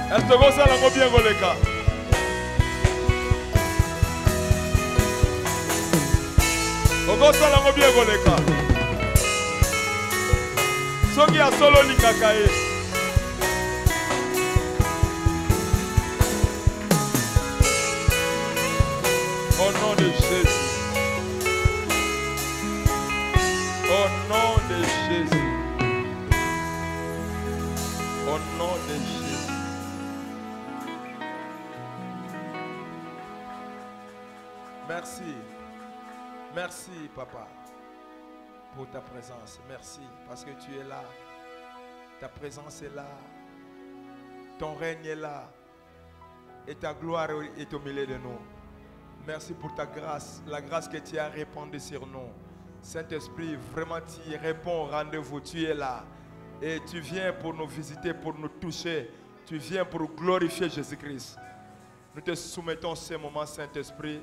Est-ce que vous allez bien goleka? Vous allez bien goleka? Soki a solo lingakaye. Au nom de Jésus. Au nom de Jésus. Au nom de Jésus. Merci. Merci, Papa, pour ta présence. Merci parce que tu es là. Ta présence est là. Ton règne est là. Et ta gloire est au milieu de nous. Merci pour ta grâce, la grâce que tu as répandue sur nous. Saint-Esprit, vraiment tu réponds au rendez-vous, tu es là. Et tu viens pour nous visiter, pour nous toucher. Tu viens pour glorifier Jésus-Christ. Nous te soumettons ce moment, Saint-Esprit.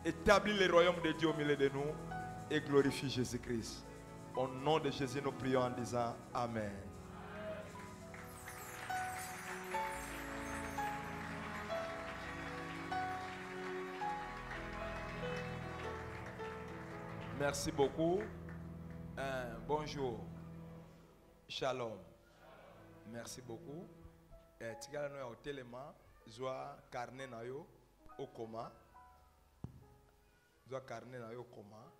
Établis le royaume de Dieu au milieu de nous et glorifie Jésus-Christ. Au nom de Jésus, nous prions en disant Amen. Merci beaucoup. Bonjour. Shalom. Merci beaucoup. Tigala no au téléma, zoa carnet na yo au coma. Zoa carnet na yo coma.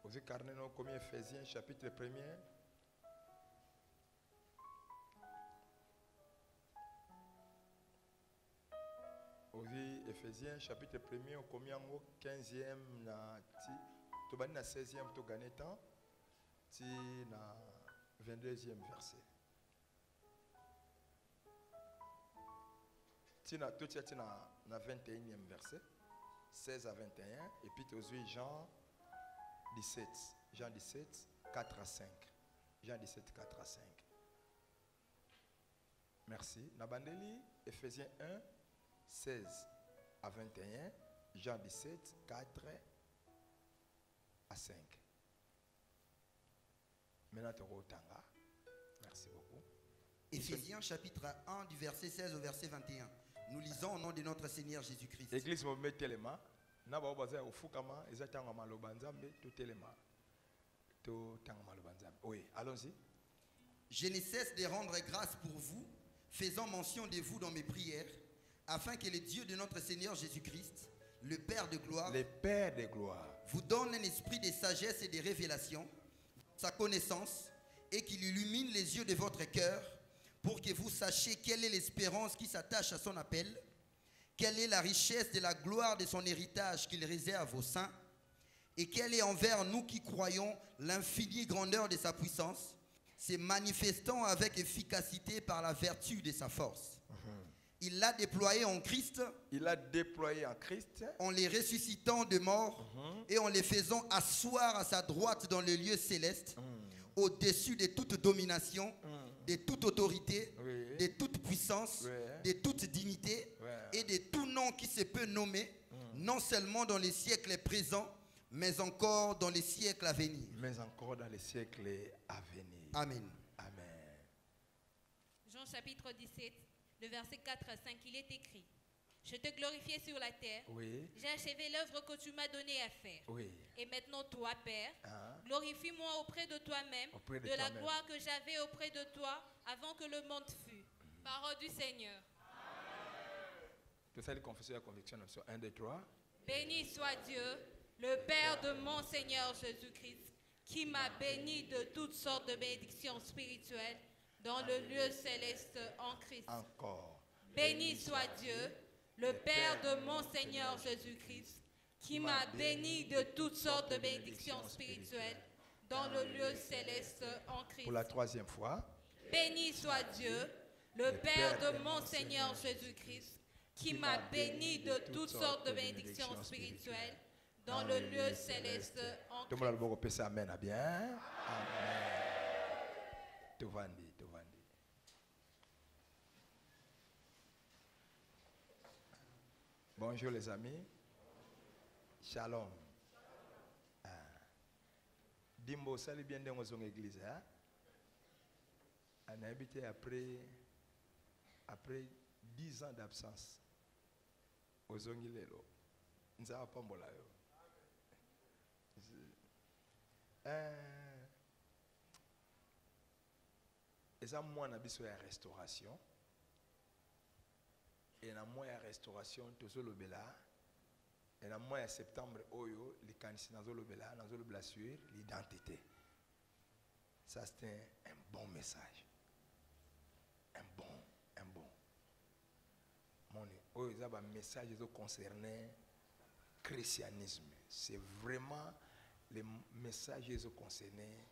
Vous avez carnet no comme Éphésiens chapitre 1er. Aussi, Éphésiens chapitre 1er, au combien au 15e, tu vas na 16e, tu gagnes temps, tu na 22e verset. Tu na 21e verset, 16 à 21, et puis tu as Jean 17, 4 à 5. Jean 17, 4 à 5. Merci. Nabandeli, Éphésiens 1. 16 à 21, Jean 17, 4 à 5. Maintenant, tu as merci beaucoup. Éphésiens chapitre 1 du verset 16 au verset 21. Nous lisons au nom de notre Seigneur Jésus-Christ. Église me met tellement. Na ba baza au fukama ezatanga malobanza mais tout tellement. Tout tanga malobanza. Oui, allons-y. Je ne cesse de rendre grâce pour vous, faisant mention de vous dans mes prières, afin que le Dieu de notre Seigneur Jésus-Christ, le Père de gloire, vous donne un esprit de sagesse et de révélation, sa connaissance, et qu'il illumine les yeux de votre cœur, pour que vous sachiez quelle est l'espérance qui s'attache à son appel, quelle est la richesse de la gloire de son héritage qu'il réserve aux saints, et quelle est envers nous qui croyons l'infinie grandeur de sa puissance, se manifestant avec efficacité par la vertu de sa force. Il l'a déployé en Christ. Il l'a déployé en Christ. En les ressuscitant de mort et en les faisant asseoir à sa droite dans le lieu céleste, au-dessus de toute domination, de toute autorité, de toute puissance, de toute dignité et de tout nom qui se peut nommer, non seulement dans les siècles présents, mais encore dans les siècles à venir. Amen. Amen. Jean chapitre 17. Le verset 4 à 5, il est écrit: Je te glorifiais sur la terre. Oui. J'ai achevé l'œuvre que tu m'as donnée à faire. Oui. Et maintenant, toi, Père, glorifie-moi auprès de toi-même de la gloire que j'avais auprès de toi avant que le monde fût. Parole du Seigneur. Tu sais les confessions et la conviction. 1, 2, 3. Béni soit Dieu, le Père de mon Seigneur Jésus-Christ, qui m'a béni de toutes sortes de bénédictions spirituelles dans le lieu céleste en Christ. Encore. Béni soit Dieu, le Père de mon Seigneur Jésus-Christ, qui m'a béni de toutes sortes de bénédictions spirituelles dans le lieu céleste en Christ. Pour la 3e fois. Béni soit Dieu, le Père de mon Seigneur Jésus-Christ, qui m'a béni de toutes sortes de bénédictions spirituelles dans le lieu céleste en Christ. Tout le monde peut dire Amen. Amen. Tout va dire. Bonjour les amis. Shalom. Dimbo, ça est bien dans son église. On a habité après 10 ans d'absence. Aux Zongilelo. Nous n'avons pas mbola. Et ça, moi, on a besoin de restauration. Et na mois de restauration, tout le bela. Et na mois de septembre, oyo, les candidats dans le bela, dans le bela sur l'identité. Ça, c'est un bon message. Un bon. Oyo, ça, un message concernant le christianisme. C'est vraiment le message concernant le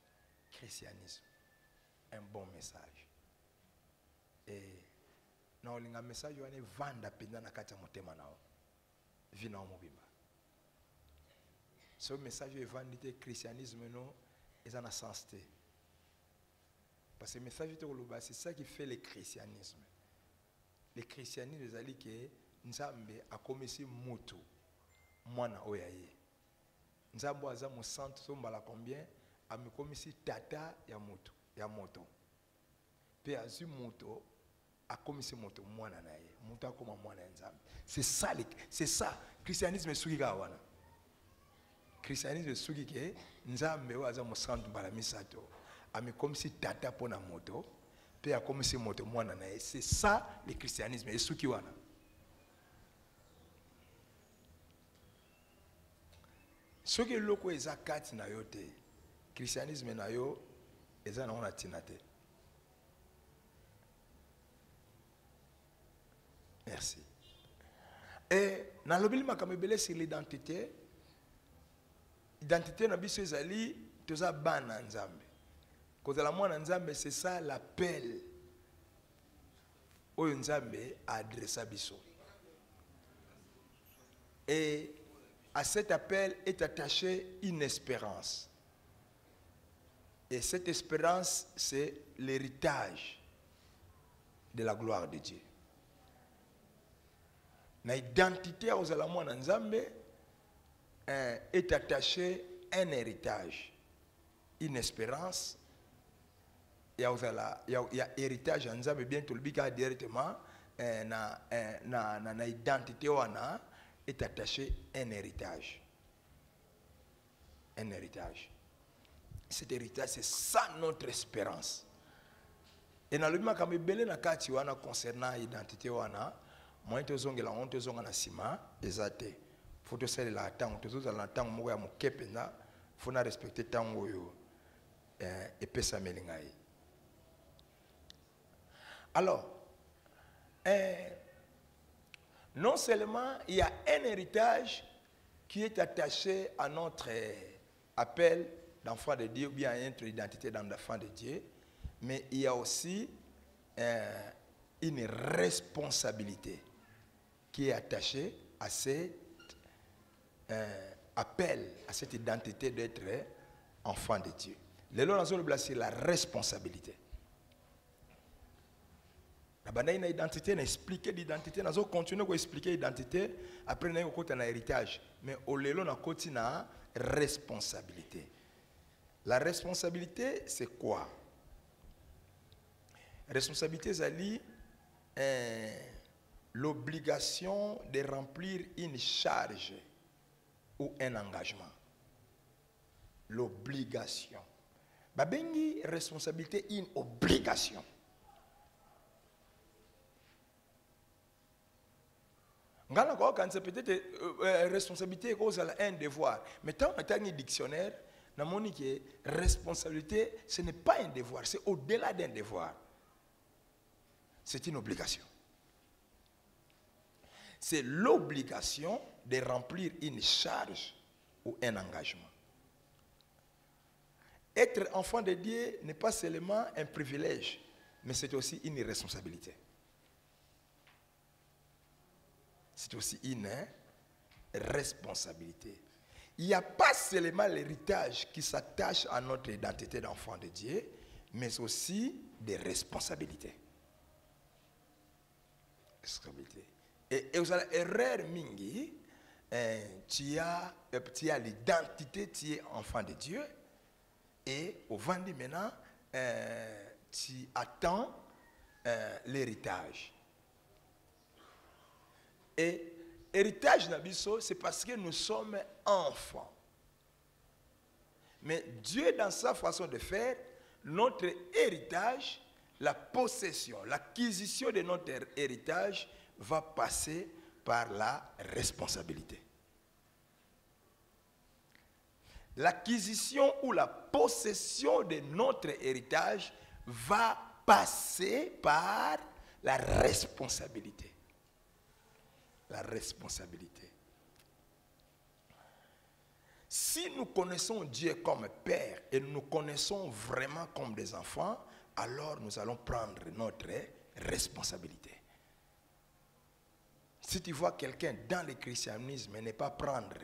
christianisme. Un bon message. Et na olinga message wane vanda penda na kati ya motema nao vina mobimba ce message evandité christianisme no eza na sens te parce que message te koloba c'est ça qui fait le christianisme ezali ke nzambe akomisi mutu mwana oya ye nzambe aza mo centre so mbala combien amikomisi tata ya mutu ya moto pe azu moto akomisi moto mwana na ye moto akoma mwana ya nzambe c'est ça christianisme suki ka wana christianisme suki ke nzambe oyo aza mo centre mbala misato amikomisi tata pona moto pe akomisi moto mwana na ye c'est ça le christianisme esuki wana soki eloko eza kati na yo te christianisme na yo eza na ona tina te. Merci. Et dans le bilan makamebele sur l'identité na biso ezali toza bana nzambe kozala mwana nzambe c'est ça l'appel oyo nzambe adressa biso et à cet appel est attachée une espérance et cette espérance c'est l'héritage de la gloire de Dieu. Na identité aux alamons en Nzambe est attaché un héritage, une espérance. Il y a héritage en Nzambe bien tout le bika directement na identité wana est attaché un héritage. Un héritage. Cet héritage c'est ça notre espérance. Et dans le bima comme belé na kati wana concernant identité wana moi tozongela on tozonga na sima ezate faut tosala la tango tozozala na tango moko ya mokepenza faut na respecter tango yo epesa melingai. Alors non seulement il y a un héritage qui est attaché à notre appel d'enfant de Dieu ou bien à notre identité d'enfant de Dieu, mais il y a aussi une responsabilité qui est attachée à cet appel, à cette identité d'être enfant de Dieu. Le long c'est la responsabilité. La bande une identité, on a expliqué l'identité, on a continué à expliquer l'identité, après on a eu un héritage. Mais au lelo on a continué la responsabilité. La responsabilité, c'est quoi? La responsabilité, c'est l'obligation de remplir une charge ou un engagement. L'obligation. Babengi responsabilité, une obligation. Quand c'est peut-être responsabilité, c'est un devoir. Mais tant qu'on a un dictionnaire, on a dit que responsabilité, ce n'est pas un devoir, c'est au-delà d'un devoir. C'est une obligation. C'est l'obligation de remplir une charge ou un engagement. Être enfant de Dieu n'est pas seulement un privilège, mais c'est aussi une responsabilité. C'est aussi une responsabilité. Il n'y a pas seulement l'héritage qui s'attache à notre identité d'enfant de Dieu, mais aussi des responsabilités. Et vous avez erreur mingi, tu as l'identité, tu es enfant de Dieu, Et au vendredi maintenant, tu attends l'héritage. Et héritage Nabiso, c'est parce que nous sommes enfants. Mais Dieu, dans sa façon de faire, notre héritage, la possession, l'acquisition de notre héritage va passer par la responsabilité. L'acquisition ou la possession de notre héritage va passer par la responsabilité. La responsabilité. Si nous connaissons Dieu comme Père et nous connaissons vraiment comme des enfants, alors nous allons prendre notre responsabilité. Si tu vois quelqu'un dans le christianisme et ne pas prendre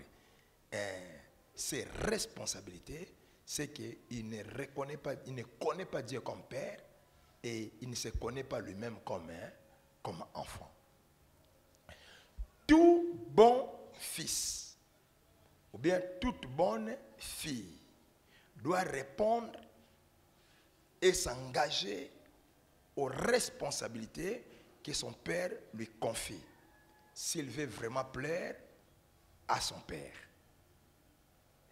ses responsabilités, c'est qu'il ne reconnaît pas, il ne connaît pas Dieu comme Père et il ne se connaît pas lui-même comme enfant. Tout bon fils ou bien toute bonne fille doit répondre et s'engager aux responsabilités que son père lui confie, s'il veut vraiment plaire à son père.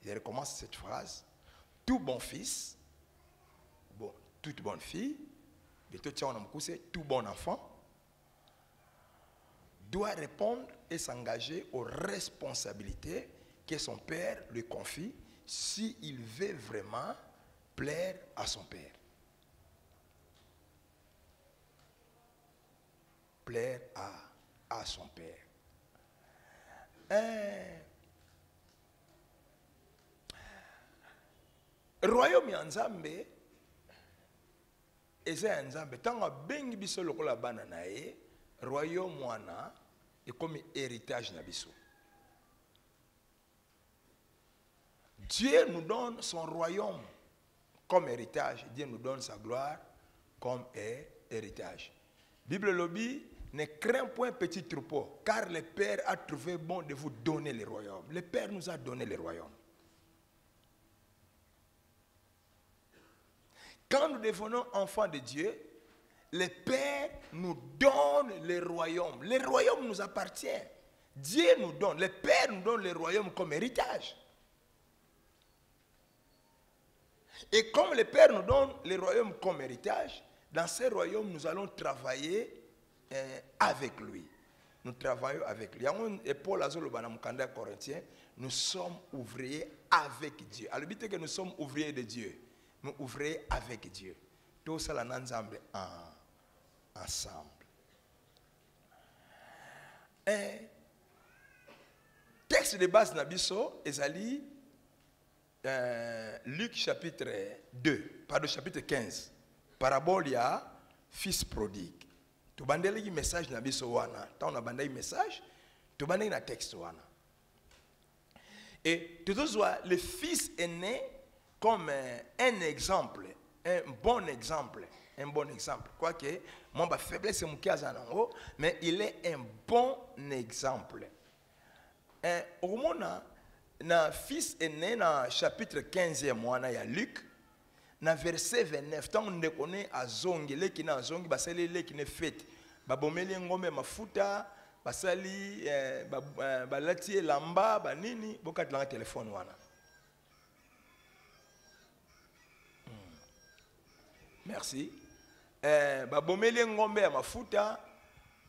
Je recommence cette phrase. Tout bon fils, toute bonne fille, tout bon enfant, doit répondre et s'engager aux responsabilités que son père lui confie s'il veut vraiment plaire à son père. Plaire à son père. Royaume ya Nzambe eza ya Nzambe tanga bengi biso lokola bana na ye royaume wana ekomi héritage na biso. Dieu nous donne son royaume comme héritage. Dieu nous donne sa gloire comme héritage. Bible lobby, ne crains point petit troupeau, car le Père a trouvé bon de vous donner le royaume. Le Père nous a donné le royaume. Quand nous devenons enfants de Dieu, le Père nous donne le royaume. Le royaume nous appartient. Dieu nous donne, le Père nous donne le royaume comme héritage. Et comme le Père nous donne le royaume comme héritage, dans ce royaume, nous allons travailler avec lui. Nous travaillons avec lui. Et Paul Azolo Banamukanda Corinthien, nous sommes ouvriers avec Dieu. Alors, le but est que nous sommes ouvriers de Dieu. Nous ouvriers avec Dieu. Tout ça, là, ensemble. Texte de base Nabiso, Ezali, Luc chapitre 2, pardon, chapitre 15. Parabole ya fils prodigue. Tu bandeli message Nabiso wana. Tant on a bandeli message, tu bandeli na texte wana. Et tu vois, le fils est né comme un exemple, un bon exemple. Un bon exemple. Quoique, mon faiblesse c'est mon cas, mais il est un bon exemple. Au moment na fils est né dans chapitre 15e mois ya Luc, na verset 29, tant on connaît à zongi, les qui na zongi, basali les qui ne fait, babomeli ngombe mafuta, basali balati lamba, banini, bokat la téléphone wana. Merci. Babomeli ngombe ya mafuta,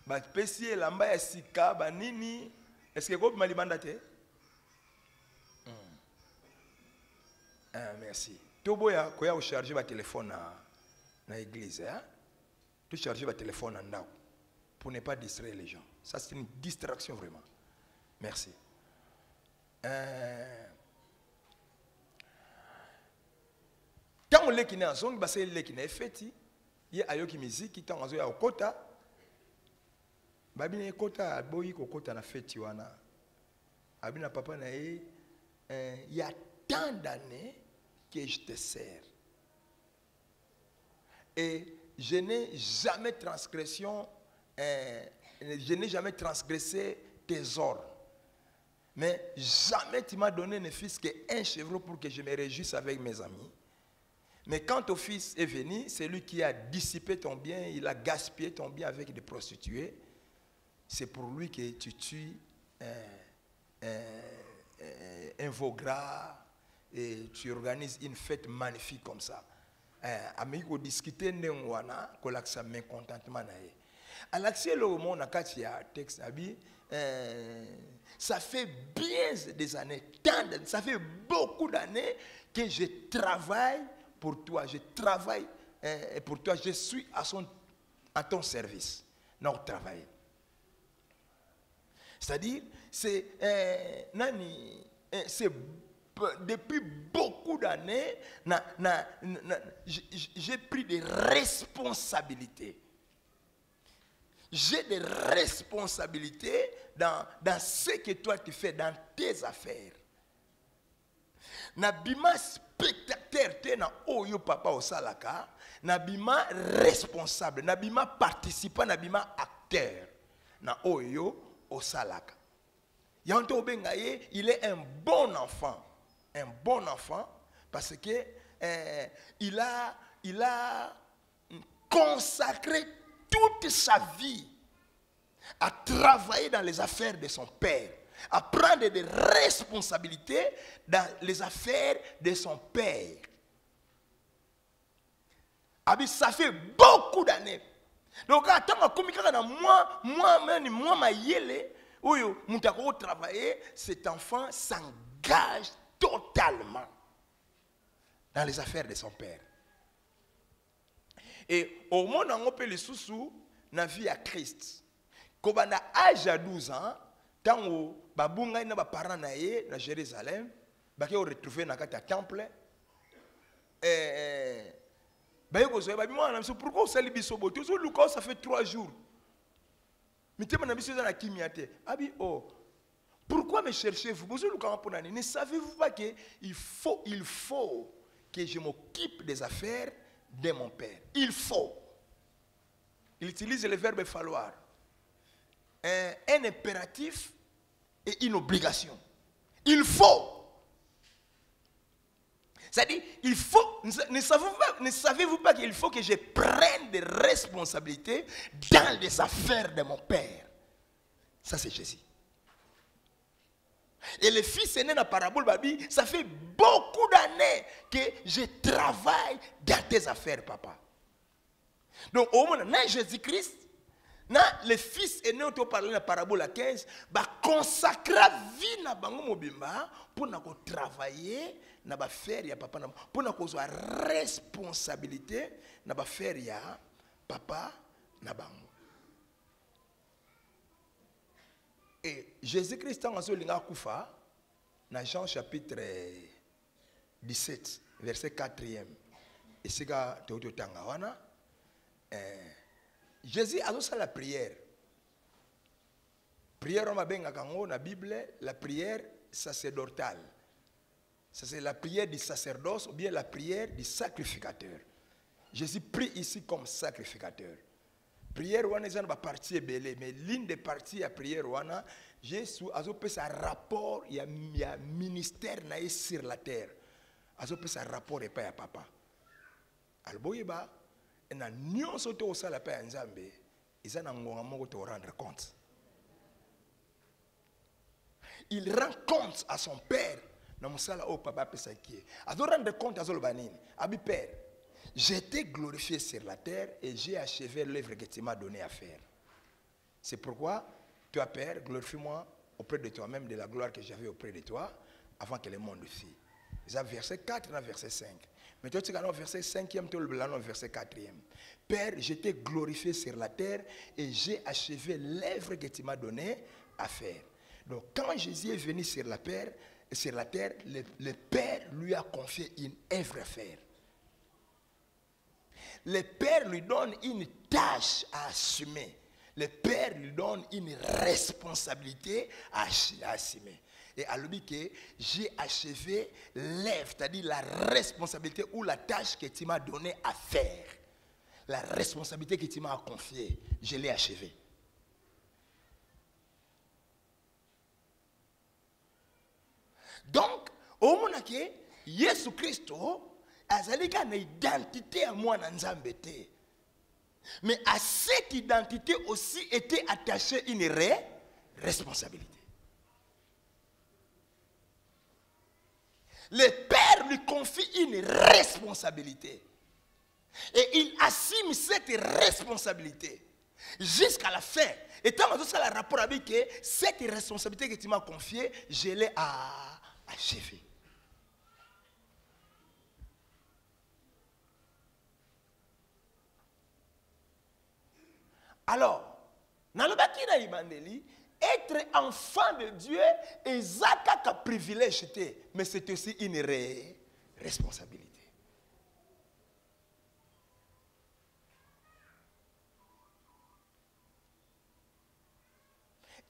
bapesi lamba ya sika, banini, est-ce que vous m'avez mandaté? Merci. Tout boya koya charger votre téléphone na l'église, hein? Tu charger votre téléphone en now pour ne pas distraire les gens. Ça c'est une distraction vraiment. Merci. Tant on qui na zong basé le qui na feti, ye ayoki musique tant azo ya okota. Babine kota boyi ko kota na feti wana. Abina papa na ye il y a tant d'années que je te sers. Et je n'ai jamais transgressé tes ordres. Mais jamais tu m'as donné ne fût-ce qu'un chevreau pour que je me réjouisse avec mes amis. Mais quand ton fils est venu, c'est lui qui a dissipé ton bien, il a gaspillé ton bien avec des prostituées. C'est pour lui que tu tues un veau gras et tu organises une fête magnifique comme ça. Amigo discuter n'engwana kolaksa mécontentement nae. Alaxé le monde na katia texte abi ça fait bien des années, ça fait beaucoup d'années que je travaille pour toi, je travaille pour toi, je suis à ton service, notre travail. C'est-à-dire, c'est depuis beaucoup d'années, j'ai pris des responsabilités. J'ai des responsabilités dans ce que toi tu fais, dans tes affaires. Nabima spectateur te na oyo papa osalaka, nabima responsable, nabima participant, nabima acteur na oyo osalaka. Yanto Bengaye, il est un bon enfant. Un bon enfant parce que il a consacré toute sa vie à travailler dans les affaires de son père, à prendre des responsabilités dans les affaires de son père. Abi, ça fait beaucoup d'années. Donc, moi, ma yele, oyo, moutako travailler, cet enfant s'engage totalement dans les affaires de son père. Et au monde, on peut les sous na vie à Christ. Quand on a âge à 12 ans, quand on babunga na ba parents na Jérusalem, ba ke retrouver na kata temple pourquoi ça libiso boto ça fait 3 jours. Mais tu m'as dit na kimiate. Abi oh. Pourquoi me cherchez-vous? Ne savez-vous pas qu'il faut que je m'occupe des affaires de mon père? Il faut. Il utilise le verbe falloir. Un impératif et une obligation. Il faut. C'est-à-dire, il faut. Ne savez-vous pas qu'il faut que je prenne des responsabilités dans les affaires de mon père? Ça, c'est Jésus. Et le fils aîné dans la parabole, Babi, ça fait beaucoup d'années que je travaille dans tes affaires, papa. Donc, au moins, dans Jésus-Christ, le fils aîné, on te parle dans la parabole à 15, va consacrer la vie dans bango mobimba pour travailler dans la affaire ya papa, pour avoir responsabilité dans la affaire ya papa na bango. Et Jésus-Christ dans Jean chapitre 17, verset 4e. Et c'est Jésus a fait la prière. Prière on dans la Bible, la prière sacerdotale. Ça c'est la prière du sacerdoce ou bien la prière du sacrificateur. Jésus prie ici comme sacrificateur. Prière wana est une partie belée, mais l'une des parties à prière wana, Jésus a fait un rapport, il y a ministère sur la terre. A fait un rapport et pas à papa. Alboyeba, et na nyonso to osala pa nzambe, ils ont ngonga moko te rendre compte. Il rend compte à son père, na musala o papa pesa qui. A rendre compte à Zolbanine, abi père. J'étais glorifié sur la terre et j'ai achevé l'œuvre que tu m'as donné à faire. C'est pourquoi, toi Père, glorifie-moi auprès de toi-même de la gloire que j'avais auprès de toi avant que le monde fût. C'est verset 4 et verset 5. Mais toi tu as verset 5e, tu as verset 4e. Père, j'étais glorifié sur la terre et j'ai achevé l'œuvre que tu m'as donné à faire. Donc quand Jésus est venu sur la terre, le Père lui a confié une œuvre à faire. Le Père lui donne une tâche à assumer. Le Père lui donne une responsabilité à assumer. Et à lui que j'ai achevé l'œuvre, c'est-à-dire la responsabilité ou la tâche que tu m'as donnée à faire. La responsabilité que tu m'as confiée, je l'ai achevée. Donc, au moment que Jésus Christ, azalika na identité à moi Nzambe te. Mais à cette identité aussi était attachée une responsabilité. Le Père lui confie une responsabilité. Et il assume cette responsabilité jusqu'à la fin. Et tant que ça le rapport avec cette responsabilité que tu m'as confiée, je l'ai achevée. Alors, dans le Bakina Ibandeli, être enfant de Dieu est un privilège, mais c'est aussi une responsabilité.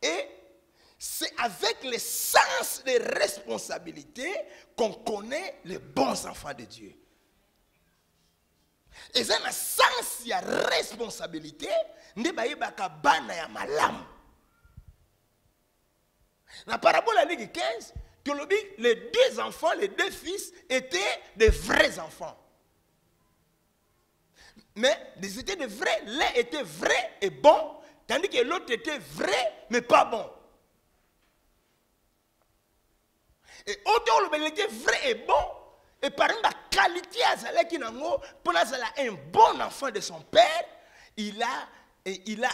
Et c'est avec le sens de responsabilité qu'on connaît les bons enfants de Dieu. Et c'est un sens de responsabilité, ne bayebaka bana ya malamu. Dans la parabole à Ligue 15, les deux enfants, les deux fils étaient des vrais enfants. Mais ils étaient des vrais, l'un était vrai et bon, tandis que l'autre était vrai mais pas bon. Et autant il était vrai et bon, et par exemple la qualité pour un bon enfant de son père, il a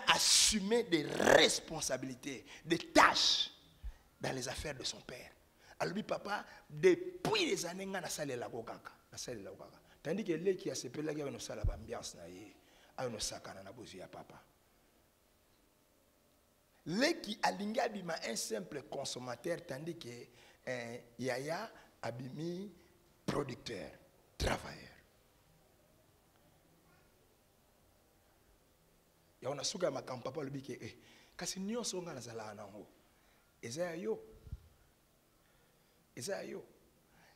assumé des responsabilités, des tâches dans les affaires de son père. Alors lui, papa, depuis les années, il a salé la gokaka. Tandis que lui qui a ce père-là, il a salé l'ambiance, il a sakana na bozi ya papa. Lui qui a l'ingabima un simple consommateur, tandis que Yaya abimi producteur, travailleur. Il y a un suga ma papa le bike kasi nyo songa na zala na ho. Esayo.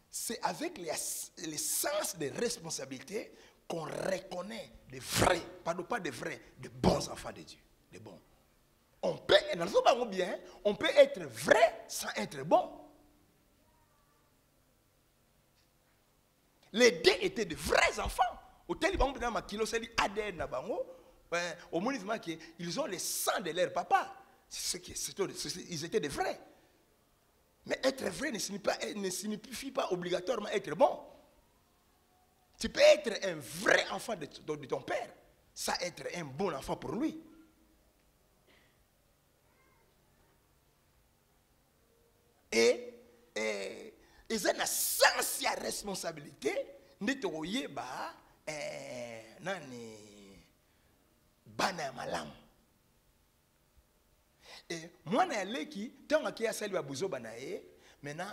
C'est avec les sens de responsabilité qu'on reconnaît les vrais, pas de vrais, de bons enfants de Dieu, de bons. On peut être vrai sans être bon. Les deux étaient de vrais enfants. Au tel bango dans ma kilo c'est ADN na bango. Au moins ils ont le sang de leur papa. Ils étaient des vrais. Mais être vrai ne signifie pas obligatoirement être bon. Tu peux être un vrai enfant de ton père, ça être un bon enfant pour lui. Et ils ont un sens de responsabilité. Nitoye ba nani bana malam. Et moi na leki tant que ya sali babuzo banaye maintenant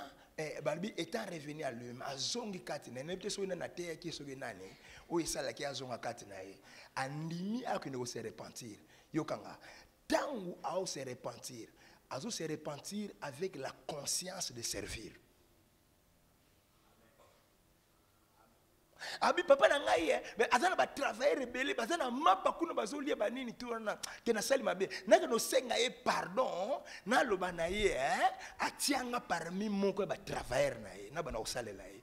balbi étant revenu à lui azongi kati na nete so na te ki so nani o isala ki azonga kati na ye andimi akene se repentir yokanga tangu a se repentir azo se repentir avec la conscience de servir. Abi papa na ngai mais azana ba travailler rebelle bazana mapa kuna bazolia banini tu na kena sali mabe na no senga e pardon na loba na ye atianga parmi moko ba travailler na ye na bana osalela ye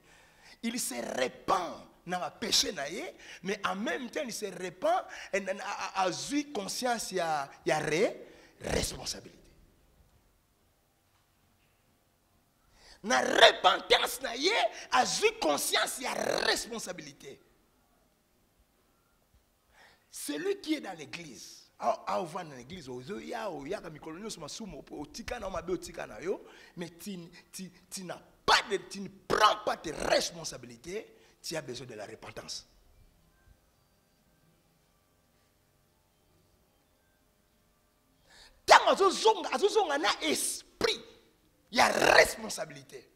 il se répand na ba péché na ye mais en même temps il se répand a eu conscience ya responsabilité. Na repentance na ye a eu conscience ya responsabilité. Celui qui est dans l'église, a va dans l'église, ya ka mikolonyo so masumo otika na mabe otika na yo, mais tu ne prends pas tes responsabilités, tu as besoin de la repentance. Tant azozonga na esprit, il y a responsabilité.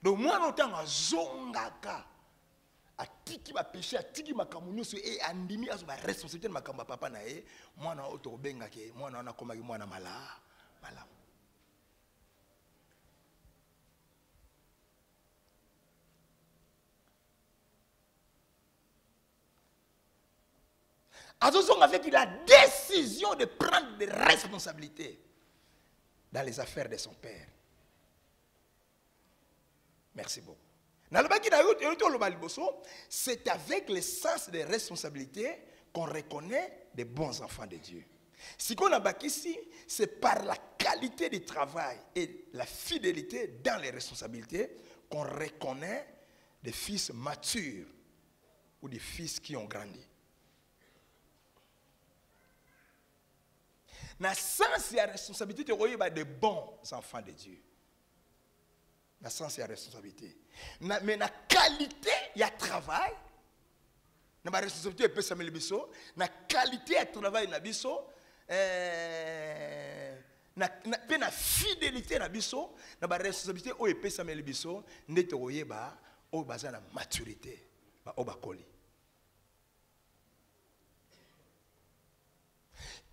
Donc moi longtemps azongaka atiki ba péché atiki makambo nyonso et andimi azo ba responsabilité na makambo papa na ye mwana oto benga ke mwana na komaki mwana malamu. Azozonga avec la décision de prendre des responsabilités dans les affaires de son père. Merci beaucoup. C'est avec le sens des responsabilités qu'on reconnaît des bons enfants de Dieu. Si on a ici, c'est par la qualité du travail et la fidélité dans les responsabilités qu'on reconnaît des fils matures ou des fils qui ont grandi. Dans le sens de la responsabilité, il y a des bons enfants de Dieu. Dans le sens de la responsabilité. Mais dans la qualité, il y a travail. Dans la responsabilité, il y a la qualité du travail, il y la fidélité, dans la responsabilité, il y a la maturité.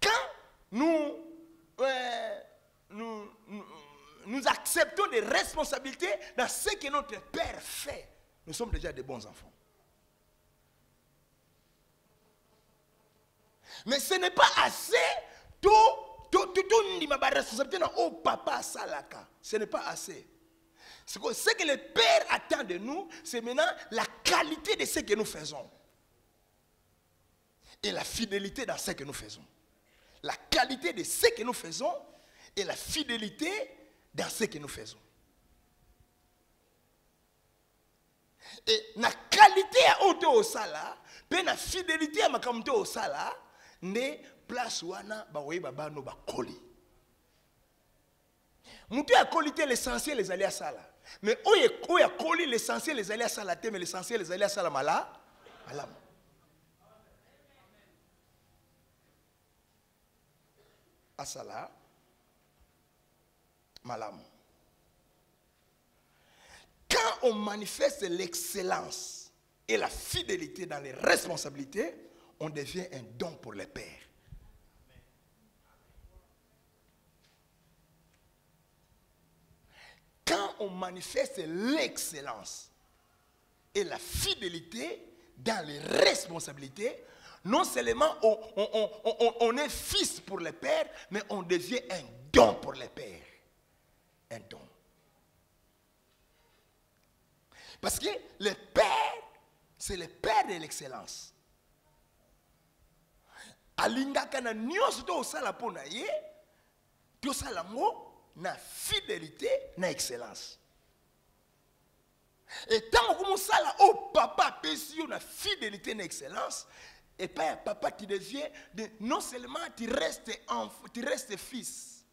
Quand nous acceptons des responsabilités dans ce que notre Père fait, nous sommes déjà des bons enfants. Mais ce n'est pas assez ce n'est pas assez. Ce que le Père attend de nous, c'est maintenant la qualité de ce que nous faisons. Et la fidélité dans ce que nous faisons. La qualité de ce que nous faisons et la fidélité dans ce que nous faisons. Et la qualité à haute au sala, puis la fidélité à ma kamte au sala, ne place wana baoye baba no bakoli. Moutou a qualité l'essentiel les alliés à sala. Mais oye koli l'essentiel les alliés à sala mais l'essentiel les alliés à sala mala. Asala malam. Quand on manifeste l'excellence et la fidélité dans les responsabilités, on devient un don pour le Père. Quand on manifeste l'excellence et la fidélité dans les responsabilités, non seulement on est fils pour le Père, mais on devient un don pour le Père. Un don. Parce que le Père, c'est le Père de l'excellence. Alingaka na nyonso to osala pona ye, to sala mo na fidélité, na excellence. Et tant que sala oh papa pesi na fidélité, na excellence, et pas papa tu deviens non seulement tu restes fils,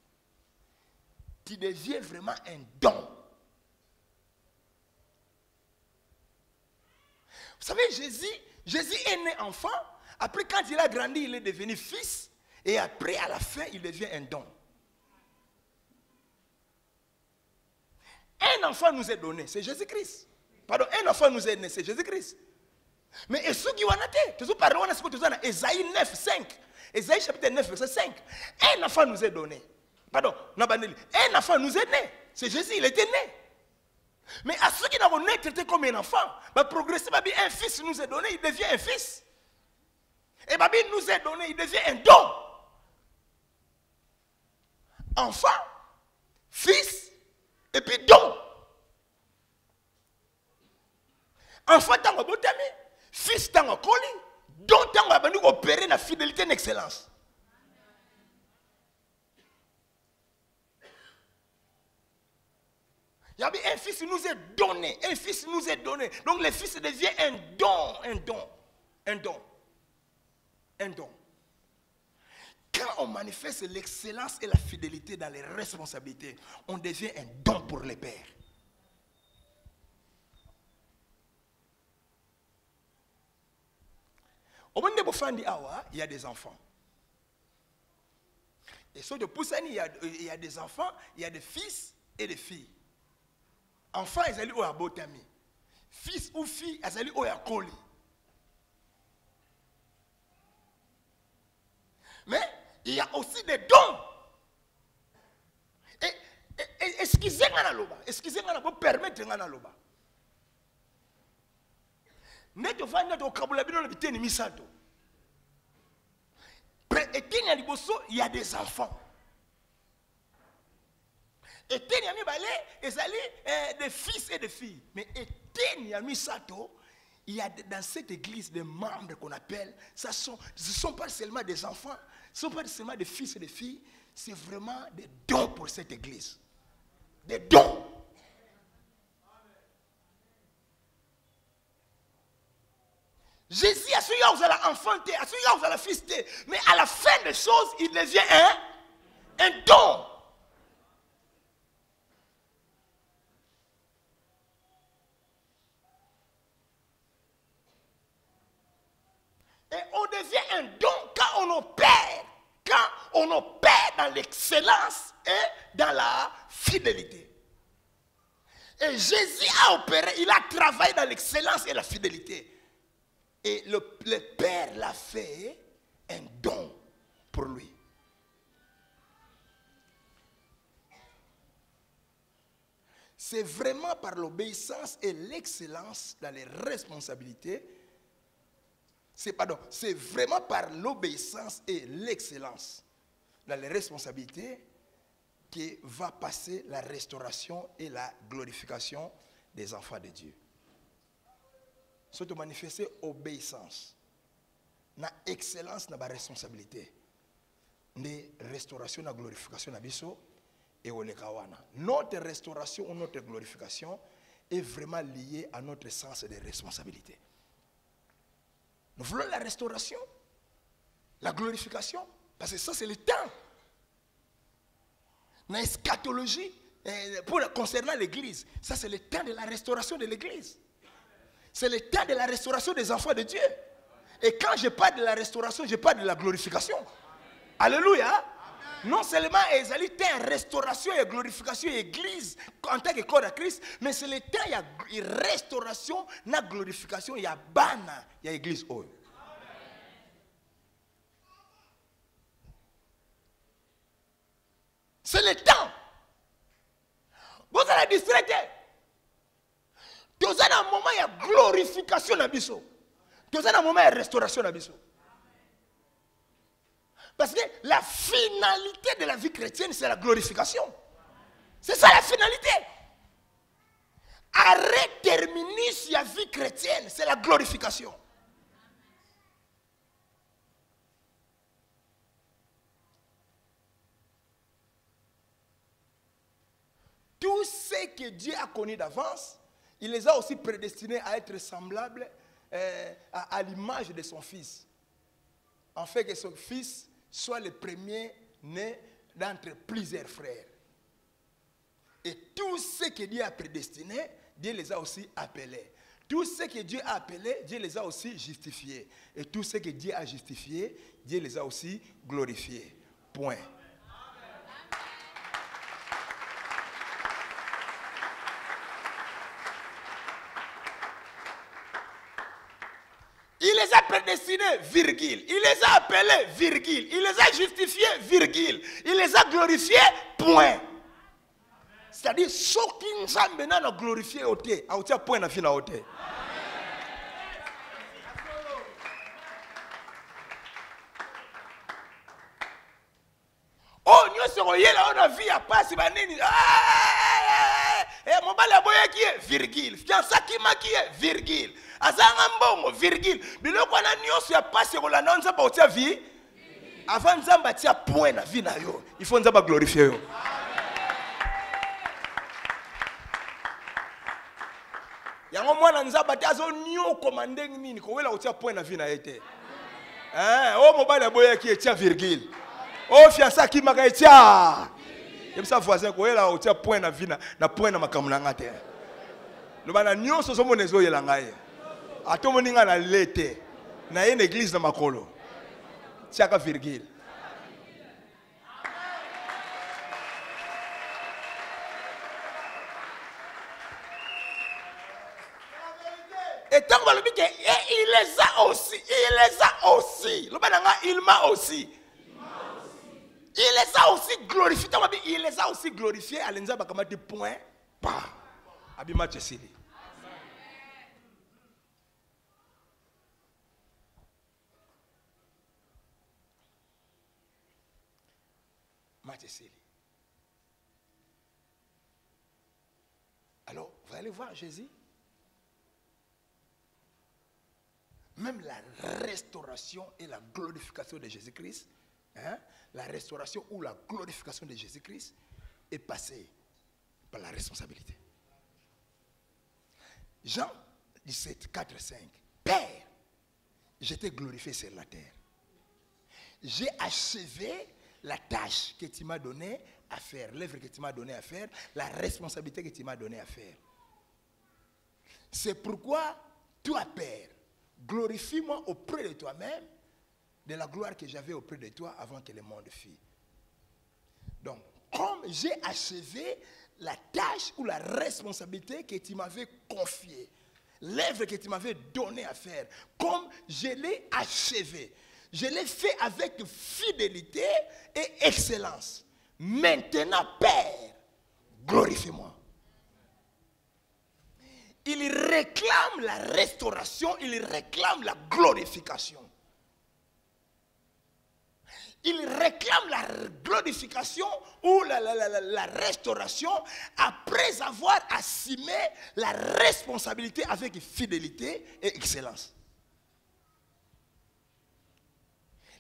tu deviens vraiment un don. Vous savez, Jésus est né enfant. Après, quand il a grandi, il est devenu fils. Et après, à la fin, il devient un don. Un enfant nous est donné, c'est Jésus-Christ. Pardon, un enfant nous est né, c'est Jésus-Christ. Mais et ceux qui ont été, tu parles de Ésaïe 9, 5. Ésaïe chapitre 9, verset 5. Un enfant nous est donné. Pardon, un enfant nous est né. C'est Jésus, il était né. Mais à ceux qui n'ont pas traité comme un enfant, progressivement, un fils nous est donné, il devient un fils. Et Babi nous est donné, il devient un don. Enfant, fils, et puis don. Enfant, tant que botami, fils, tant que coli, don, tant que nous opérer la fidélité et l'excellence. Un fils nous est donné, un fils nous est donné. Donc le fils devient un don, un don, un don, un don. Quand on manifeste l'excellence et la fidélité dans les responsabilités, on devient un don pour les pères. Au moment de Bofandi Awa, il y a des enfants. Et sur de Poussani, il y a des enfants, il y a des fils et des filles. Enfants, ils allaient au abotami. Fils ou fille, ils allaient au yakoli. Mais il y a aussi des dons. Et excusez-moi la loba. Excusez-moi pour permettre la loba. Neto va neto kabula bino na biteni misato. Et Kenya liboso, il y a des enfants. Et Kenya mi balé, ils allaient des fils et des filles. Mais il y a dans cette église des membres qu'on appelle, ce ne sont pas seulement des enfants, ce ne sont pas seulement des fils et des filles, c'est vraiment des dons pour cette église. Des dons. Jésus a su à la enfanté, a su à la fisté, mais à la fin des choses, il devient un don. Et on devient un don quand on opère dans l'excellence et dans la fidélité. Et Jésus a opéré, il a travaillé dans l'excellence et la fidélité. Et le Père l'a fait un don pour lui. C'est vraiment par l'obéissance et l'excellence dans les responsabilités. C'est vraiment par l'obéissance et l'excellence dans les responsabilités que va passer la restauration et la glorification des enfants de Dieu. Se te manifester obéissance, na excellence na ba responsabilité, de restauration na glorification na biso et olekawana. Notre restauration ou notre glorification est vraiment liée à notre sens de responsabilité. Nous voulons la restauration, la glorification, parce que ça c'est le temps. La eschatologie, concernant l'église, ça c'est le temps de la restauration de l'église. C'est le temps de la restauration des enfants de Dieu. Et quand je parle de la restauration, je parle de la glorification. Alléluia. Non seulement ils allaient faire restauration et glorification de l'église en tant que corps de Christ, mais c'est le temps il y a restauration, la glorification, il y a bana, il y a l'église. C'est le temps. Vous allez distraire. Dans un moment, il y a glorification dans biso. Dans un moment, il y a restauration dans biso. Parce que la finalité de la vie chrétienne, c'est la glorification. C'est ça la finalité. Arrête terminus la vie chrétienne, c'est la glorification. Tout ce que Dieu a connu d'avance, il les a aussi prédestinés à être semblables à l'image de son fils. En fait que son fils soit le premier né d'entre plusieurs frères. Et tout ce que Dieu a prédestiné, Dieu les a aussi appelés. Tout ce que Dieu a appelé, Dieu les a aussi justifiés. Et tout ce que Dieu a justifié, Dieu les a aussi glorifiés. Point. Il les a prédestinés, virgule. Il les a appelés, virgule. Il les a justifiés, virgule. Il les a glorifiés, point. C'est-à-dire, ce qui nous a maintenant glorifié au thé, à autre point na fina au thé. Oh, nous sommes là, on a vu à passer, et mon bal qui est, virgule. Fiança qui m'a qui est, virgule. Azangambongo, virgule. Biloko na nyonso ya passe ko la nonza ba otia vie. Avant nzamba tia point na vie na yo. Il faut nzamba glorifier yo. Yango mwana nzamba tia zo nyo komande nini ko wela otia point na vie na yete. Oh mobile boya qui tia virgule. Oh fiança qui m'a tia. Comme ça voisin ko wela otia point na vie na point na makambo na ngate. Le bana nyonso so monezo yelanga ye. Ato moninga na lete na une église na makolo tiaka virgule. Et tant que il les a aussi le bananga il m'a aussi il les a aussi glorifiés. Il les a aussi glorifiés à l'enza bakama de point pa abima chesili. Alors, vous allez voir Jésus. même la restauration et la glorification de Jésus-Christ, la restauration ou la glorification de Jésus-Christ est passée par la responsabilité. Jean 17, 4, 5. Père, je t'ai glorifié sur la terre. J'ai achevé la tâche que tu m'as donnée à faire, l'œuvre que tu m'as donnée à faire, la responsabilité que tu m'as donnée à faire. C'est pourquoi, toi, Père, glorifie-moi auprès de toi-même de la gloire que j'avais auprès de toi avant que le monde fût. Donc, comme j'ai achevé la tâche ou la responsabilité que tu m'avais confiée, l'œuvre que tu m'avais donnée à faire, comme je l'ai achevé, je l'ai fait avec fidélité et excellence. Maintenant, Père, glorifie-moi. Il réclame la restauration, il réclame la glorification. Il réclame la glorification ou la restauration après avoir assumé la responsabilité avec fidélité et excellence.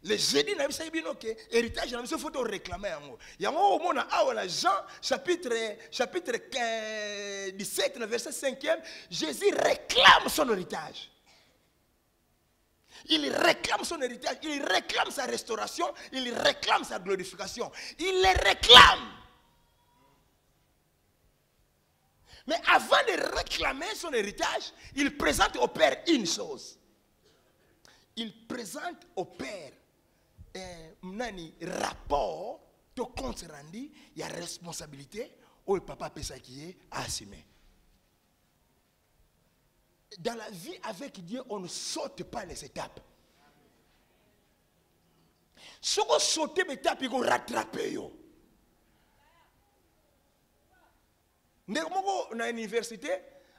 Le jeudi, nous avons dit que l'héritage, nous avons réclamer. Il y a un Jean, chapitre 17, verset 5, Jésus réclame son héritage. Il réclame son héritage, il réclame sa restauration, il réclame sa glorification. Il les réclame. Mais avant de réclamer son héritage, il présente au Père une chose. Il présente au Père un rapport de compte rendu, il y a responsabilité où le papa peut s'acquitter à assumer. Dans la vie avec Dieu, on ne saute pas les étapes. Si on saute les étapes, il faut rattraper. Dans l'université,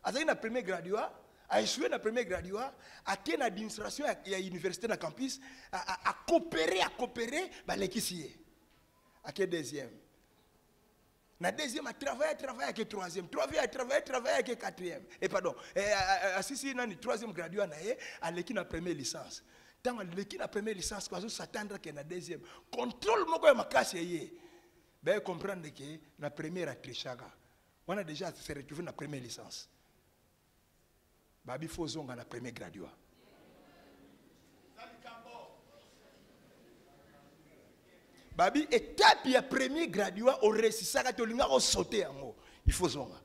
à la première graduat, à échouer dans la première graduat, à quelle l'administration à l'université dans le campus, à coopérer, bah, l'équipier. À quel deuxième? La deuxième a travaillé avec le troisième. Travaillé avec le quatrième. Et pardon. Si dans le troisième graduat, à l'équipe de la première licence. Dans l'équipe de la première licence, quand on s'attend que la deuxième. Contrôle mon gars, ma casse est. Ben comprendre que la première a triché. On a déjà se retrouvé dans la première licence. Babi faut zonga la première graduat. Babi étape ya premier graduat au récissaka to linga au sauter en haut. Il faut zonga.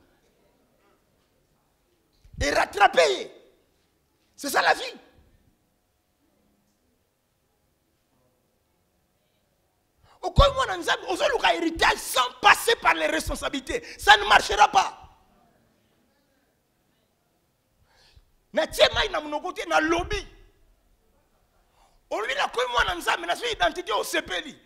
Et rattraper. C'est ça la vie. Au quoi moi dans nzambe ozoluka héritage sans passer par les responsabilités, ça ne marchera pas. Na tchema ina mnokote na lobby. Oli na quoi moi dans nzambe na son identité au sepeli.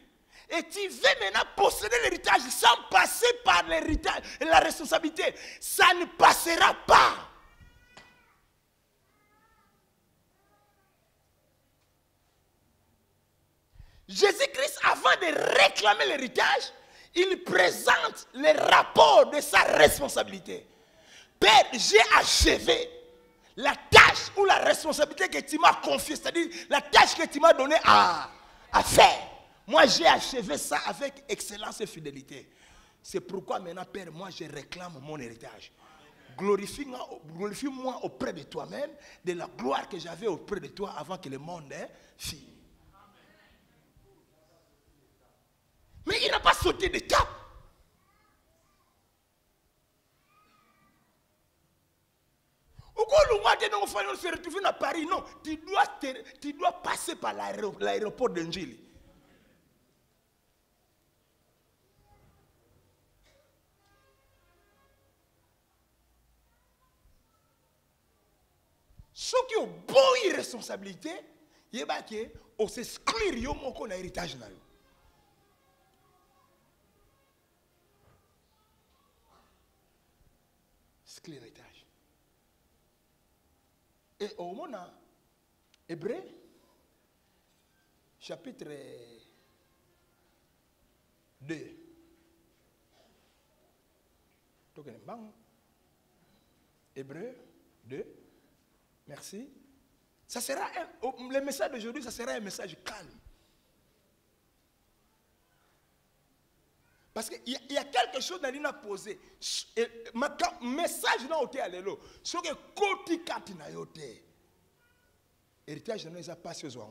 Et tu veux maintenant posséder l'héritage sans passer par l'héritage et la responsabilité. Ça ne passera pas. Jésus-Christ, avant de réclamer l'héritage, il présente les rapports de sa responsabilité. Père, j'ai achevé la tâche ou la responsabilité que tu m'as confiée, c'est-à-dire la tâche que tu m'as donnée à faire. Moi, j'ai achevé ça avec excellence et fidélité. C'est pourquoi maintenant, Père, moi, je réclame mon héritage. Glorifie-moi auprès de toi-même de la gloire que j'avais auprès de toi avant que le monde fît. Mais il n'a pas sauté d'étape. On se retrouver à Paris. Non, tu dois passer par l'aéroport d'Angélie. Ceux qui ont bonne irresponsabilité, ils vont s'exclure de l'héritage. C'est l'héritage. Et au moment Hébreu, chapitre 2. Hébreu 2. Merci. Ça sera le message d'aujourd'hui, ça sera un message calme. Parce qu'il y a quelque chose dans l'ina posé. Message n'a pas été ce que côté kati na yote. Héritage ne nous a pas sur soi.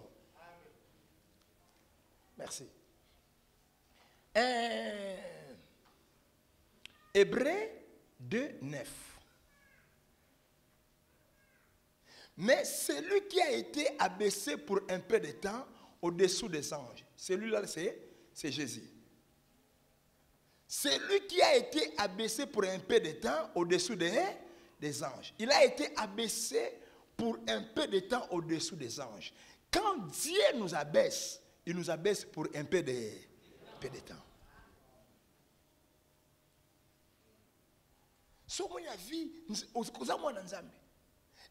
Merci. Hébreux 2, 9. Mais celui qui a été abaissé pour un peu de temps au-dessous des anges, celui-là, c'est Jésus. Celui qui a été abaissé pour un peu de temps au-dessous des anges. Il a été abaissé pour un peu de temps au-dessous des anges. Quand Dieu nous abaisse, il nous abaisse pour un peu de temps. Si on a vu,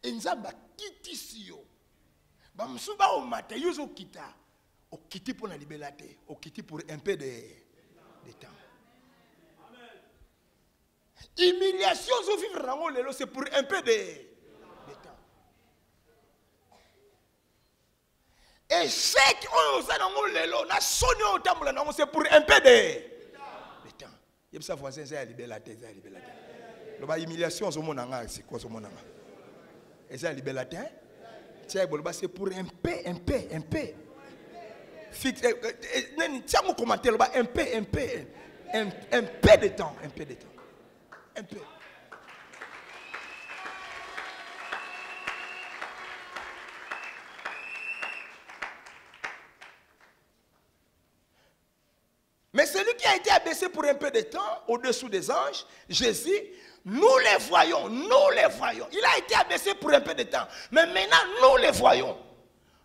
Nzamba kiti siyo. Ba msuba o mate yuzo kita. O kiti pour la liberté, o kiti pour un peu de temps. Humiliation zo vivre rango lelo c'est pour un peu de temps. Et chaque on ça nango lelo na soni o tambola nango c'est pour un peu de temps. Yeb sa voisin c'est la liberté, c'est la liberté. Le ba humiliation zo monanga c'est quoi zo monanga? Et ça, c'est pour un peu. Tiens mon commentaire, un peu de temps. Un peu. Mais celui qui a été abaissé pour un peu de temps, au-dessous des anges, Jésus, nous les voyons. Il a été abaissé pour un peu de temps. Mais maintenant, nous les voyons.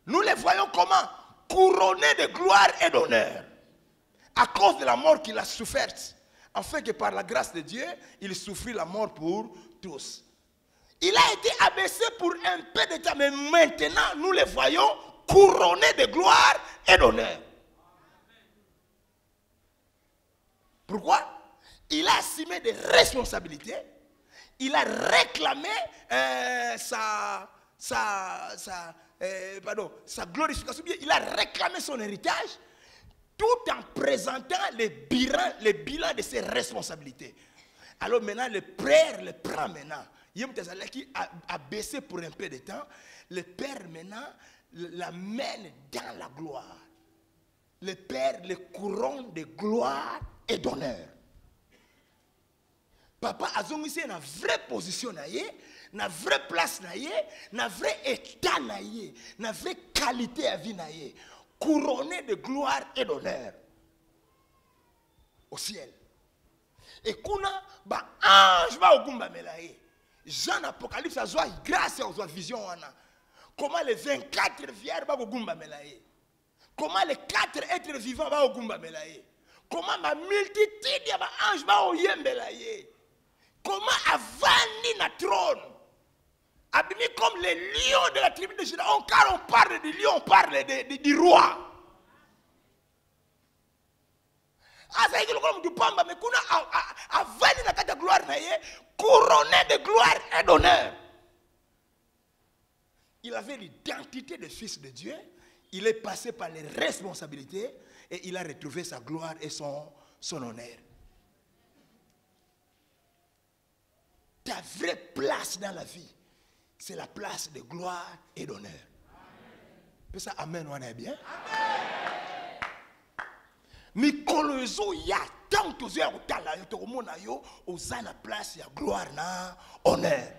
Nous les voyons comment? Couronnés de gloire et d'honneur. À cause de la mort qu'il a soufferte. Afin que par la grâce de Dieu, il souffrit la mort pour tous. Il a été abaissé pour un peu de temps. Mais maintenant, nous les voyons couronnés de gloire et d'honneur. Pourquoi? Il a assumé des responsabilités. Il a réclamé sa glorification. Il a réclamé son héritage tout en présentant les bilans de ses responsabilités. Alors maintenant, le Père le prend maintenant. Qui a baissé pour un peu de temps. Le Père maintenant l'amène dans la gloire. Le Père le couronne de gloire et d'honneur. Papa a zongi na vraie position na vraie place na vrai état na vraie qualité à vie couronné de gloire et d'honneur au ciel. Et kuna ba ange va ogumba melaye. Jean Apocalypse a zoa grâce à zoa vision wana. Comment les 24 vierges va ogumba melaye. Comment les 4 êtres vivants va ogumba melaye. Comment ma multitude ya ba ange va oyembela ye. Comment avani na trône. Abimi comme les lions de la tribu de Juda. Car on parle du lion, on parle du roi. Asa yiki lokolo mtu pamba mais kuna avani na kata gloire na ye, couronné de gloire et d'honneur. Il avait l'identité de fils de Dieu. Il est passé par les responsabilités et il a retrouvé sa gloire et son honneur. Ta vraie place dans la vie, c'est la place de gloire et d'honneur. Peut ça amen, on est bien? Mikolo ezo ya tant que vous avez la yo to mona yo oza na place ya gloire na honneur.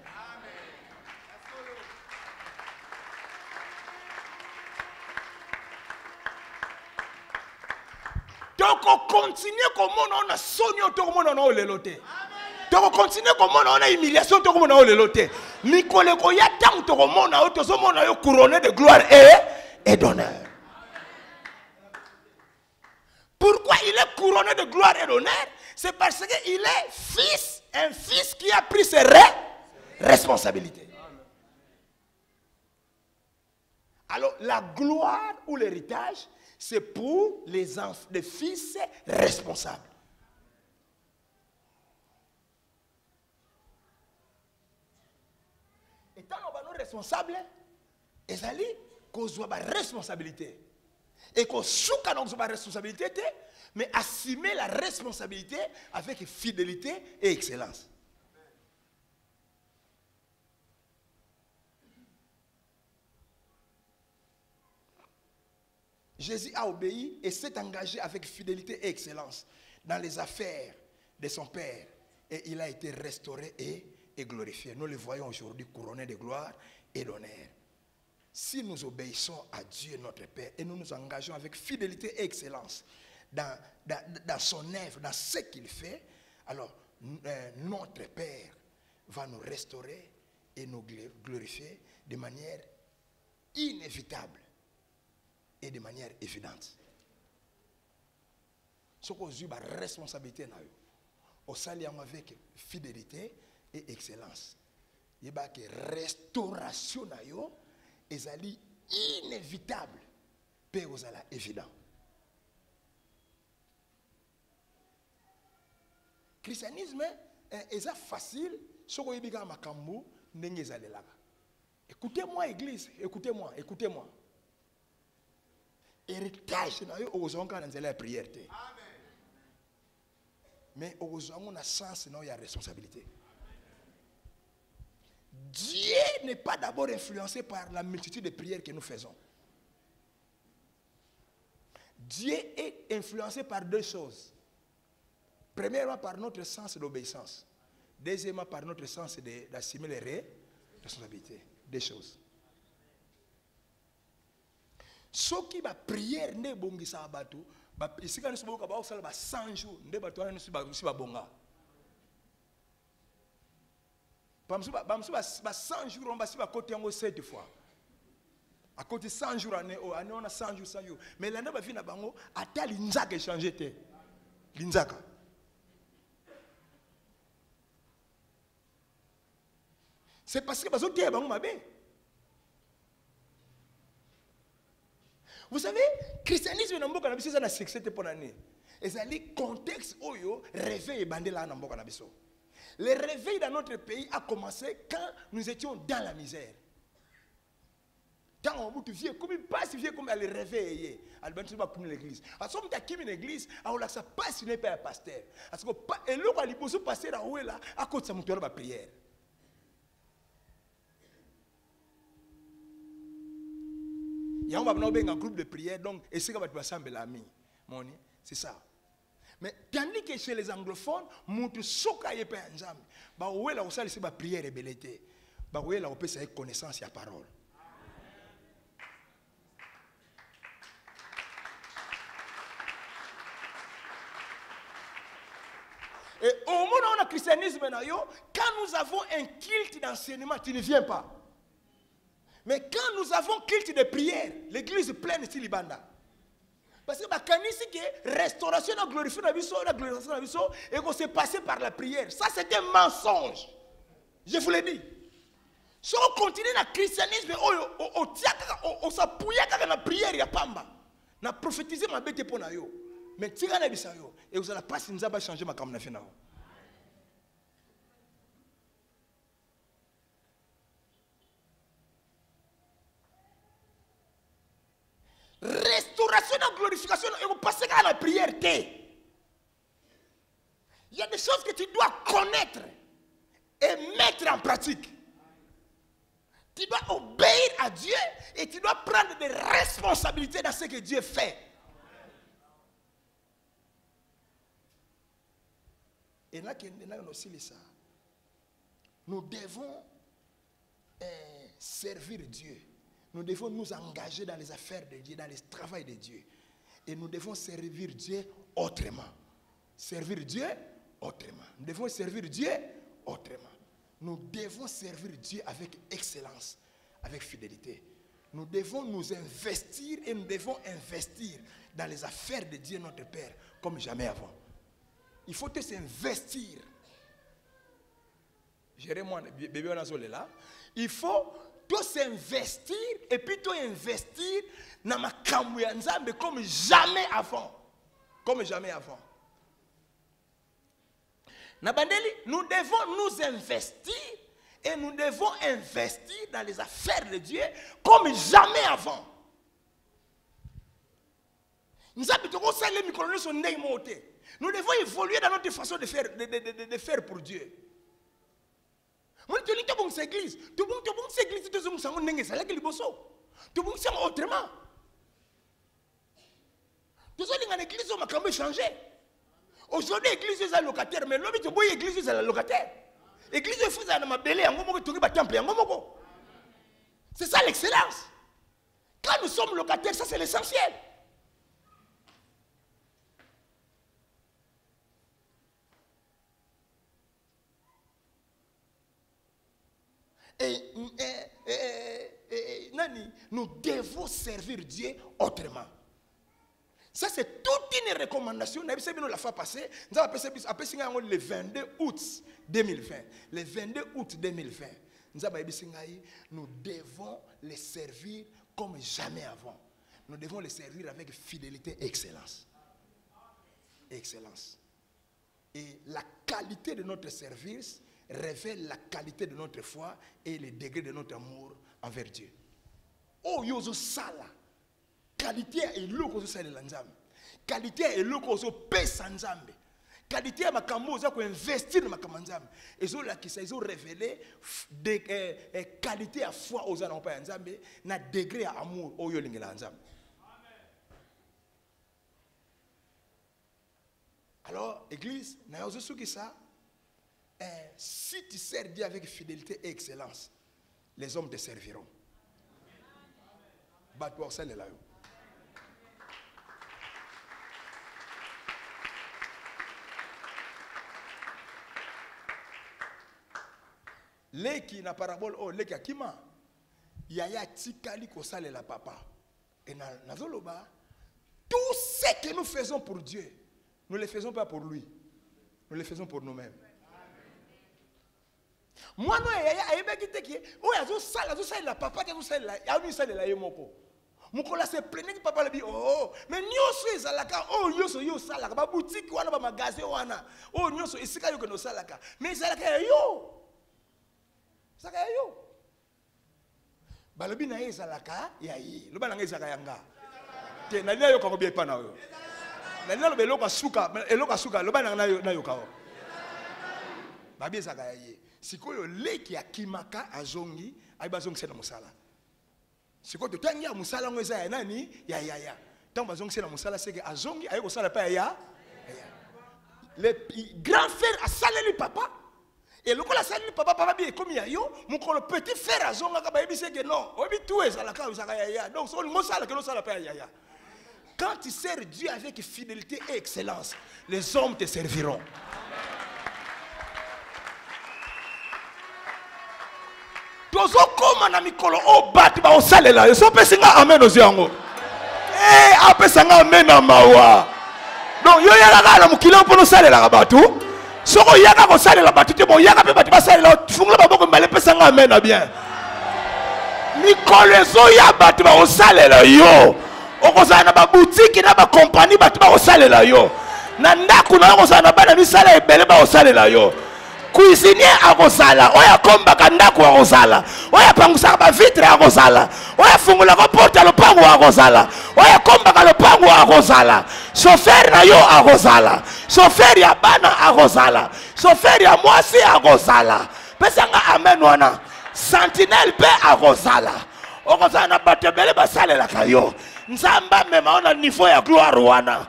Donc on continue comme on a sonné to comme on a leloté. Donc on continue comme on a humiliation to comme on a leloté. Mikolo ko ya tant to comme on a to so mona yo couronné de gloire et d'honneur. Pourquoi il est couronné de gloire et d'honneur? C'est parce qu'il est fils, un fils qui a pris ses responsabilités. Alors la gloire ou l'héritage, c'est pour les enfants, les fils responsables. Étant nous responsables, ezali kozwa ba responsabilité. Et qu'on souka donc sa responsabilité, mais assumer la responsabilité avec fidélité et excellence. Jésus a obéi et s'est engagé avec fidélité et excellence dans les affaires de son Père. Et il a été restauré et glorifié. Nous le voyons aujourd'hui couronné de gloire et d'honneur. Si nous obéissons à Dieu notre Père et nous nous engageons avec fidélité et excellence dans son œuvre, dans ce qu'il fait, alors notre Père va nous restaurer et nous glorifier de manière inévitable et de manière évidente. Ce qu'on a la responsabilité, au salut avec fidélité et excellence. Il y a une restauration est inévitable, mais aussi évident. Le christianisme est facile, ce qu'on dit à Makambo, écoutez-moi, Église, écoutez-moi. Héritage, aux gens qui ont la prière. Mais aux gens qui ont le sens, il y a responsabilité. Dieu n'est pas d'abord influencé par la multitude de prières que nous faisons. Dieu est influencé par deux choses. Premièrement, par notre sens d'obéissance. Deuxièmement, par notre sens d'assimiler les responsabilités. Deux choses. Ce qui va prier, ne bongi sa batu, ici quand nous sommes au 100 jours, ne batu ne sommes pas bonga. Bamsu 100 jours on va si côté en 7 fois. À côté 100 jours année on a 100 jours. Mais l'année va venir bango ata linzaka changer te. Linzaka. C'est parce que bazo tie bango mabe. Vous savez, christianisme na mboka na biso na succès te pour année. Et ça li contexte oyo réveil bandé là na mboka na biso. Le réveil dans notre pays a commencé quand nous étions dans la misère. Quand on vieux comme pas si vieux comme le réveil albantu ba comme l'église. À ce moment tu as une église, on la ça pas si n'est pas un pasteur. Parce que et le quoi liposo pasteur a là à côté ça monteur ba prière. Il y a un groupe de prière, donc, et c'est comme tu vas sembler l'ami. C'est ça. Mais tandis que chez les anglophones, montre soka yepe anjam. Bah ouais là où ça c'est ba prière et belleté. Bah ouais là où peut ça connaissance et parole. Et au moment où on a christianisme quand nous avons un culte d'enseignement, tu ne viens pas. Mais quand nous avons culte de prière, l'église est pleine de libanda. Parce que la restauration de glorifier la glorification et qu'on s'est passé par la prière. Ça c'est un mensonge. Je vous l'ai dit. Si on continue dans le christianisme, on s'appuie dans la prière, il y a pamba. On a prophétisé ma bête pour nous. Mais si on a dit ça, et vous allez pas si nous avons changé ma caméra finale. Restauration et glorification, et vous passez à la prière. Il y a des choses que tu dois connaître et mettre en pratique. Tu dois obéir à Dieu et tu dois prendre des responsabilités dans ce que Dieu fait. Et là, nous devons servir Dieu. Nous devons nous engager dans les affaires de Dieu, dans le travail de Dieu. Et nous devons servir Dieu autrement. Servir Dieu autrement. Nous devons servir Dieu autrement. Nous devons servir Dieu avec excellence, avec fidélité. Nous devons nous investir et nous devons investir dans les affaires de Dieu notre Père comme jamais avant. Il faut s'investir. Jérémie, bébé, on a là. Il faut s'investir et puis investir dans ma kamouyanzambe comme jamais avant. Comme jamais avant. Nabandeli, nous devons nous investir Et nous devons investir dans les affaires de Dieu comme jamais avant. Nous devons évoluer dans notre façon de faire pour Dieu. Nous devons église. Autrement. L'église a changé. Aujourd'hui, l'église est locataire, mais l'homme est l'église est locataire. L'église est faisant dans ma belle, c'est ça l'excellence. Quand nous sommes locataires, ça c'est l'essentiel. Nous devons servir Dieu autrement. Ça, c'est toute une recommandation. La fois passée, le 22 août 2020. Le 22 août 2020, nous devons les servir comme jamais avant. Nous devons les servir avec fidélité et excellence. Excellence. Et la qualité de notre service révèle la qualité de notre foi et le degré de notre amour envers Dieu. Oh, yozo sala. Qualité est l'eau que sala l'anzambe. Qualité est l'eau que pesa nzambe. Qualité est ma kambo za ko investir na makambanzambe. Ezo la kisa ezo révéler de qualité à foi aux anons pa nzambe na degré à amour oyo lingela nzambe. Alors église na yozo suki ça. Si tu sers Dieu avec fidélité et excellence, les hommes te serviront. Bat-toi, c'est là. Leki na parabole oh leki akima yaya tikali ko sale la papa et na zoloba tout ce que nous faisons pour Dieu, nous ne le faisons pas pour lui, nous le faisons pour nous-mêmes. Moi non yaya ayebeki teki o yazo sala la papa yazo sala ya mi sala la yemoko mukola se plaigner papa le bi oh mais nyoso ezalaka oh nyoso yo sala ba boutique wana ba magasin wana oh nyoso isika yo kono salaka mais ezalaka yo saka yo balobi na ezalaka ya yi loba na ezalaka yanga te na lia yo ko bi pa na yo na lia lo be loka suka loba na yo ka o ba bi ezalaka ya yi sikoyo leki akimaka azongi ayibazongi sena musala sikoyo totangi ya musala ngweza ya nani ya tant bazongi sena musala seke azongi ayiko sala pa ya le grand frère a salé le papa et le ko la salé le papa bi comme ya yo mon ko le petit frère azonga ka ba yebise que non obi tout ezala ka uzaka ya donc so ngo sala que no sala pa ya quand tu sers Dieu avec fidélité et excellence les hommes te serviront. Tozo koma na mikolo o bat ba osalela yo so pesinga amen oziango apesanga amen na mawa donc yo yaka na mukilo po no salela ka batu soko yaka ko salela batu te bo yaka pe batu ba salela fungula ba boko mbale pesanga amen na bien mikolo zo ya batu ba osalela yo okozana ba boutique na ba compagnie batu ba osalela yo na ndaku na okozana bana misala ebele ba osalela yo cuisinier akosala oya komba kandako akosala oya pangusaka ba vitre akosala oya fungula ko porte lopango akosala oya komba ka lopango akosala chauffeur na yo akosala chauffeur ya bana akosala chauffeur ya mwasi akosala pesanga amen wana sentinelle pe akosala okosala na bato ebele basalela ka yo nzamba mema ona niveau ya gloire wana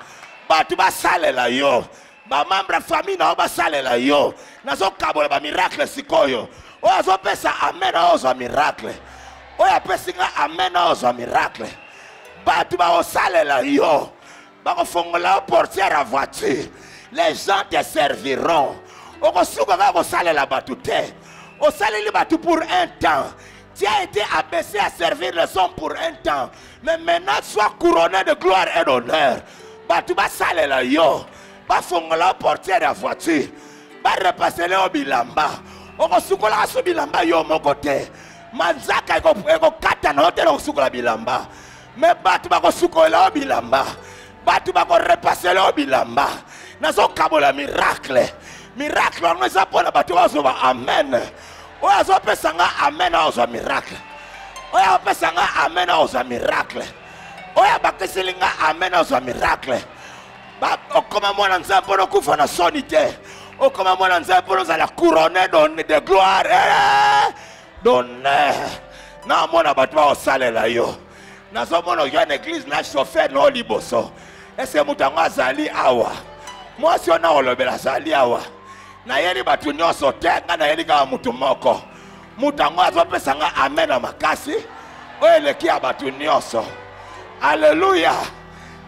bato basalela yo ba membre famille na basalela yo nazo kabola ba miracle sikoyo oya zo pesa amen ozo miracle oya pesinga amen ozo miracle batu ba osalela yo ba ko fongola portière à voiture les gens te serviront okosuka ba ko salela batu te osaleli batu pour un temps tu as été abaissé à servir les hommes pour un temps mais maintenant sois couronné de gloire et d'honneur batu ba salela yo ba fongola portière à voiture ba repasser le bilamba oko sukola aso bilamba yo moko te manzaka eko kata na hotel osukola bilamba mais batu ba ko sukola bilamba batu ba ko repasser le bilamba nazo kabola miracle on nous apprend batu aso ba amen oyo azopesa nga amen aozwa miracle, oyo apesa nga amen aozwa miracle, oyo abakiseli nga amen aozwa miracle. Okoma mwana nzambe mpo nokufa na soni te, okoma mwana nzambe mpo nozala couronné de gloire. Donne na mona bato baosalela yo, nazomona oyo na église na chauffeur no liboso. Ese mutu yango azali awa, mwasi oyo na olobela azali awa, nayeli bato nyonso te, nga nayeli kaka mutu moko. Mutu yango azopesa nga amen na makasi oyo eleki ya bato nyonso. Alléluia.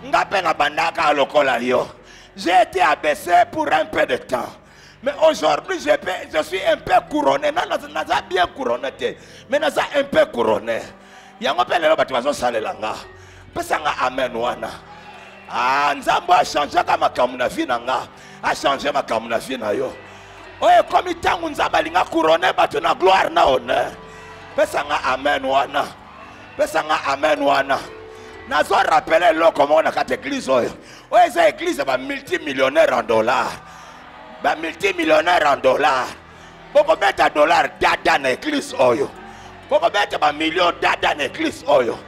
Nga pe na bandaka lokola yo. J'ai été abaissé pour un peu de temps, mais aujourd'hui je suis un peu couronné. Naza bien couronné te, mais naza un peu couronné. Yango pe lelo bato bazosalela nga. Pesa nga amen wana. Nzambo a changé ka makambo na vie na nga, a changé makambo na vie na yo. Oye komi tangu nzamba linga couronné bato na gloire na honneur. Pesa nga amen wana. Pesa nga amen wana. Nazo rappeler lo comment on a kat église oyo. Oye za église ba multimillionnaire en dollars. Ba multimillionnaire en dollars. Boko beta dollar dada na église oyo. Boko beta ba million dada na église oyo.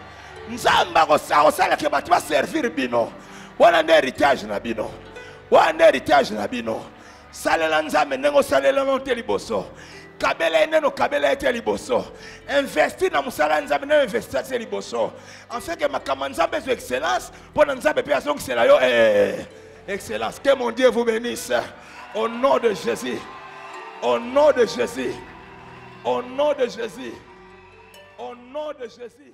Nzamba ko sala ke bato ba servir bino. Wana nde héritage na bino. Wana nde héritage na bino. Salela nzambe nengo salela monte liboso. Kabela eneno kabela ete liboso. Investi na musala nzambe na investi ete liboso. En fait que makambo nzambe zo excellence pour nzambe pe aso excellence yo excellence. Que mon Dieu vous bénisse au nom de Jésus. Au nom de Jésus. Au nom de Jésus. Au nom de Jésus.